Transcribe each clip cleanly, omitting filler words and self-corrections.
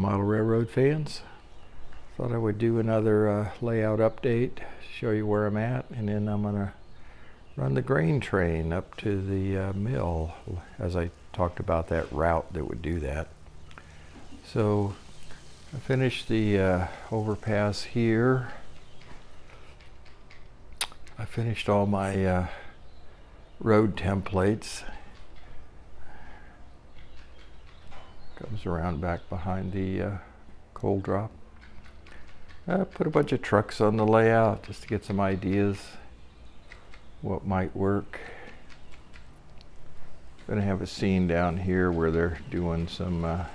Model Railroad fans. Thought I would do another layout update, show you where I'm at, and then I'm going to run the grain train up to the mill, as I talked about that route that would do that. So I finished the overpass here. I finished all my road templates. Comes around back behind the coal drop. I put a bunch of trucks on the layout just to get some ideas what might work. Gonna have a scene down here where they're doing some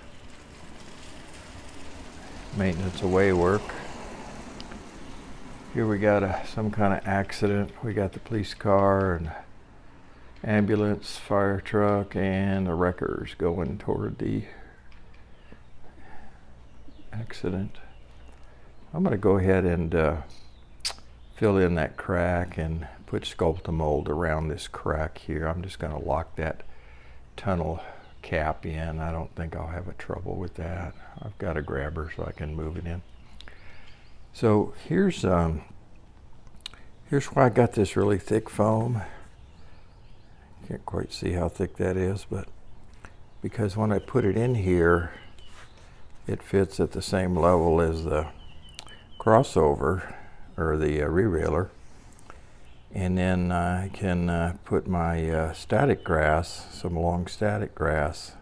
maintenance away work. Here we got some kind of accident. We got the police car and ambulance, fire truck, and the wreckers going toward the accident. I'm going to go ahead and fill in that crack and put Sculptamold around this crack here. I'm just going to lock that tunnel cap in. I don't think I'll have a trouble with that. I've got a grabber so I can move it in. So here's why I got this really thick foam. Can't quite see how thick that is, but because when I put it in here, it fits at the same level as the crossover or the re-railer, and then I can put my static grass, some long static grass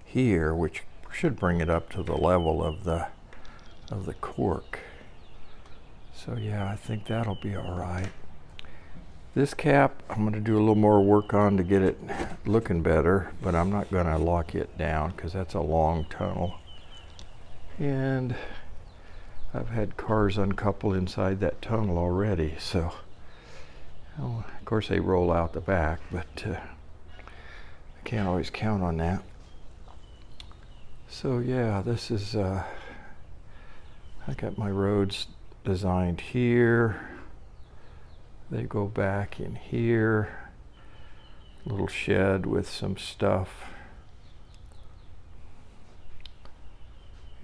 here, which should bring it up to the level of the cork. So yeah, I think that'll be all right. This cap I'm going to do a little more work on to get it looking better, but I'm not going to lock it down because that's a long tunnel. And I've had cars uncouple inside that tunnel already, so of course they roll out the back, but I can't always count on that. So yeah, this is I got my roads designed here. They go back in here. Little shed with some stuff.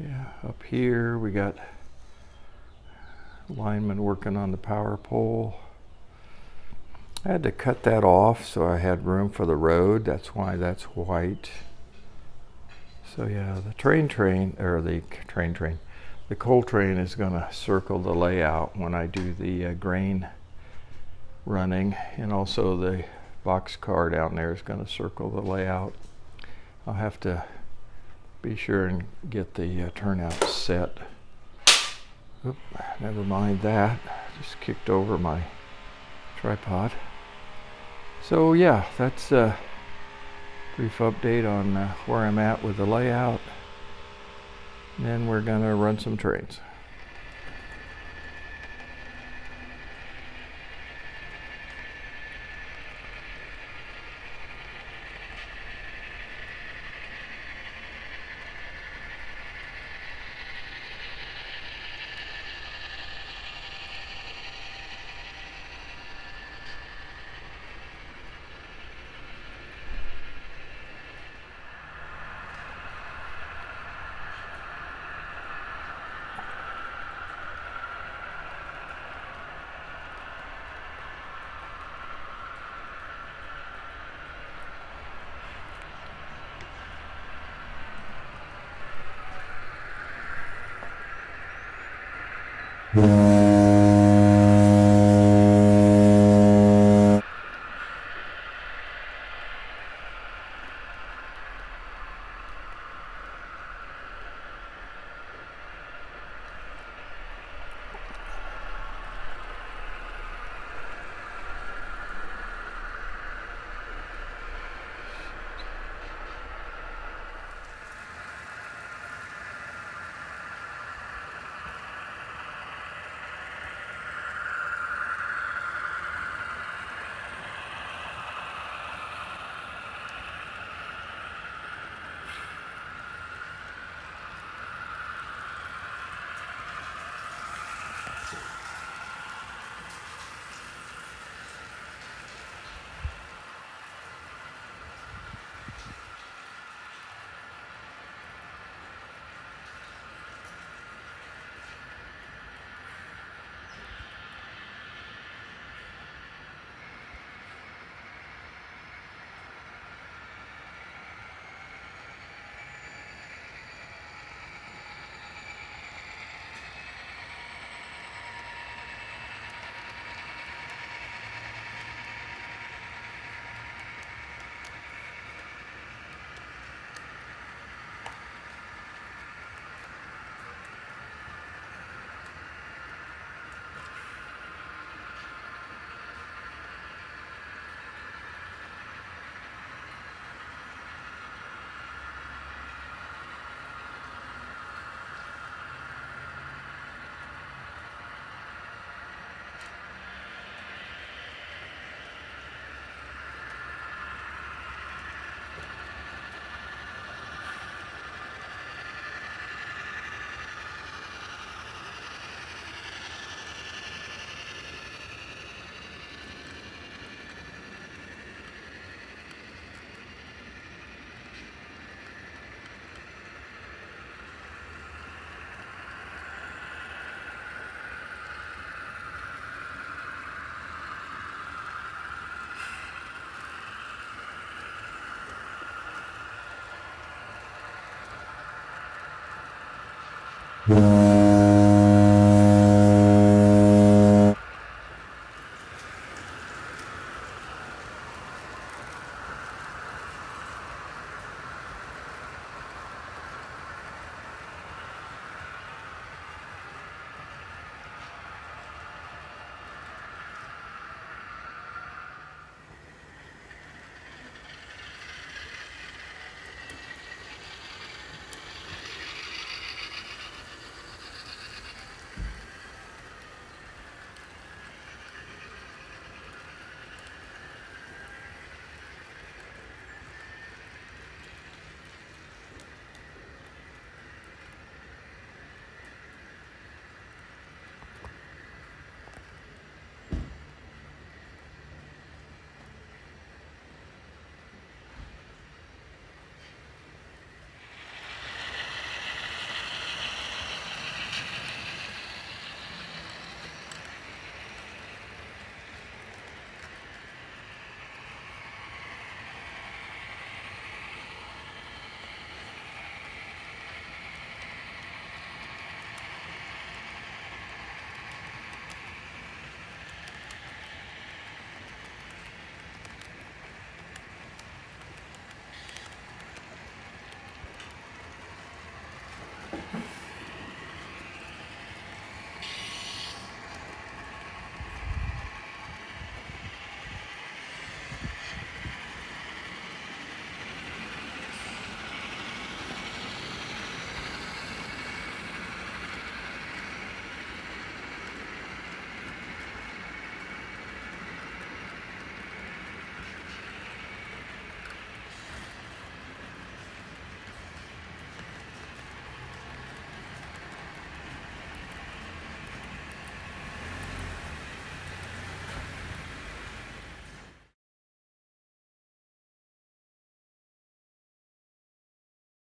Yeah, up here we got linemen working on the power pole. I had to cut that off so I had room for the road. That's why that's white. So yeah, the coal train is going to circle the layout when I do the grain running, and also the box car down there is going to circle the layout. I'll have to be sure and get the turnout set. Oop, never mind that. Just kicked over my tripod. So yeah, that's a brief update on where I'm at with the layout. And then we're going to run some trains. Okay.